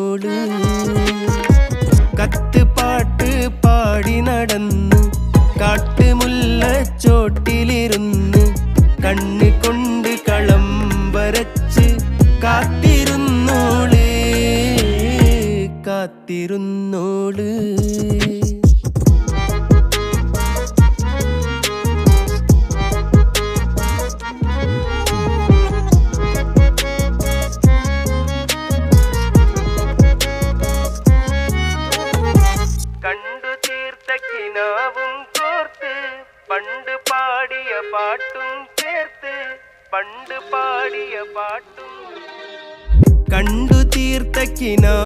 കാത്തിരുന്നോള്. കത്ത് പാട്ട് പാടി നടന്ന് കാട്ടുമുല്ലച്ചോട്ടിലിരുന്ന് കണ്ണ് കൊണ്ട് കളം വരച്ച് കാത്തിരുന്നോള് കാത്തിരുന്നോള്. കണ്ടു തീർത്ത കിനാവും കോർത്ത് പണ്ട് പാടിയ പാട്ടും ചേർത്ത് പണ്ട് പാടിയ പാട്ടും കണ്ടു തീർത്ത കിനാ